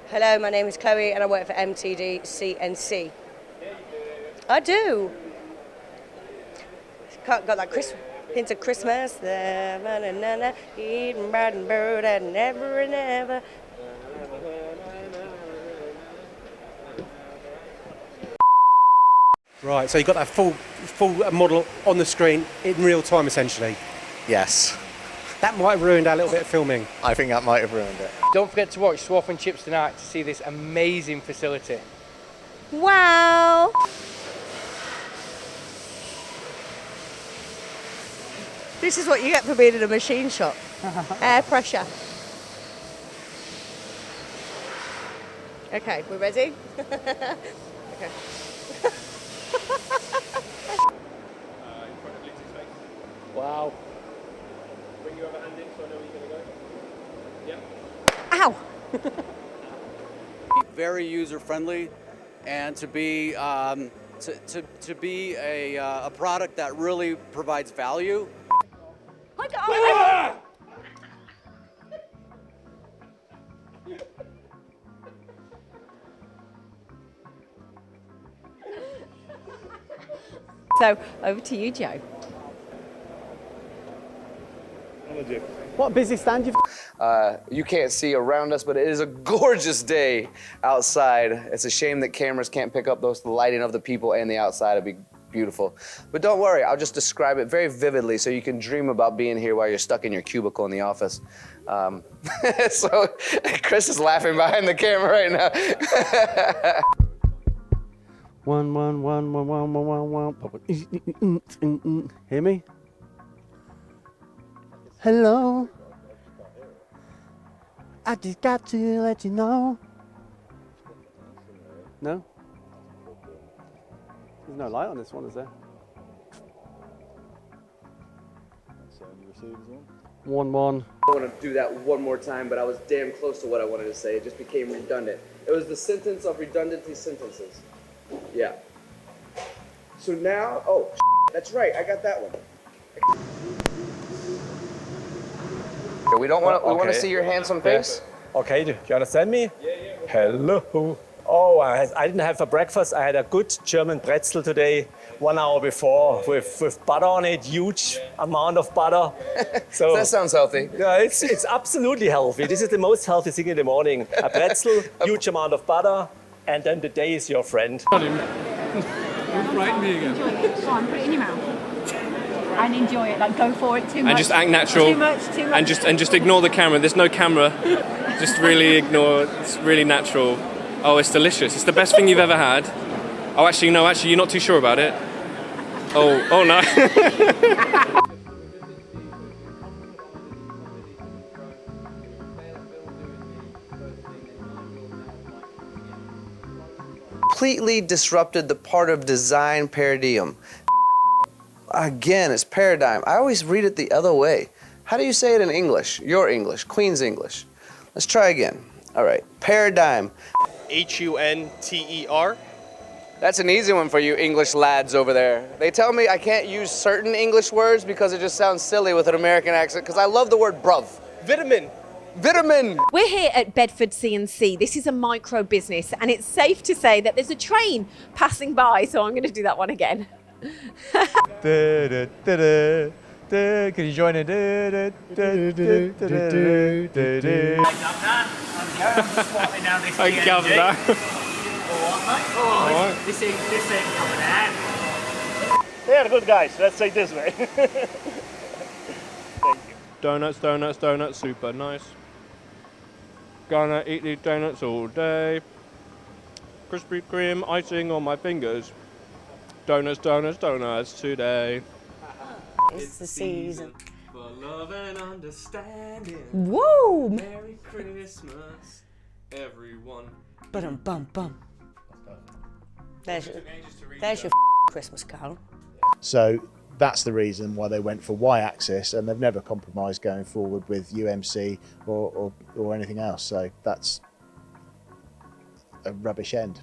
Hello, my name is Chloe and I work for MTD CNC. I do. Got that hint of Christmas there. Eating bread and bird and never and ever. Right, so you've got that full model on the screen in real time, essentially. Yes, That might have ruined our little bit of filming. I think that might have ruined it. Don't forget to watch Swaff and Chips tonight to see this amazing facility. Wow! This is what you get for being in a machine shop. Air pressure. Okay, we're ready? Okay. Wow. Bring your other hand in so I know where you're going to go. Yep. Ow! Very user friendly, and to be a product that really provides value. So, over to you, Joe. What a busy stand you've You can't see around us, but it is a gorgeous day outside. It's a shame that cameras can't pick up the lighting of the people and the outside. It'd be beautiful. But don't worry, I'll just describe it very vividly so you can dream about being here while you're stuck in your cubicle in the office. So Chris is laughing behind the camera right now. One. Hear me? Hello. I just got to let you know. No? There's no light on this one, is there? One. I want to do that one more time, but I was damn close to what I wanted to say. It just became redundant. It was the sentence of redundancy sentences. Yeah. So now, oh, that's right, I got that one. We don't want to. We want to see your handsome face. Okay, do you understand me? Yeah. Hello. Oh, I didn't have for breakfast. I had a good German pretzel today, 1 hour before, with butter on it, huge amount of butter. So That sounds healthy. yeah, it's absolutely healthy. This is the most healthy thing in the morning. A pretzel, huge amount of butter, and then the day is your friend. Enjoy it. Go on, put it in your mouth. And enjoy it. Like, go for it too much. And just act natural. Too much. And just ignore the camera. There's no camera. Just really ignore. It's really natural. Oh, it's delicious. It's the best thing you've ever had. Oh, actually, no. Actually, you're not too sure about it. Oh no. Completely disrupted the part of design paradigm. Again, it's paradigm. I always read it the other way. How do you say it in English? Your English, Queen's English. Let's try again. All right, paradigm. Hunter. That's an easy one for you English lads over there. They tell me I can't use certain English words because it just sounds silly with an American accent, because I love the word bruv. Vitamin. We're here at Bedford CNC. This is a micro business, and it's safe to say that there's a train passing by, so I'm going to do that one again. Can you join it? They are good guys, let's say it this way. Donuts, super nice. Gonna eat these donuts all day. Krispy Kreme icing on my fingers. Donuts today. It's the season. For love and understanding. Woo! Merry Christmas, everyone. Bum. There's your Christmas carol. So that's the reason why they went for Y-axis, and they've never compromised going forward with UMC or anything else. So that's a rubbish end.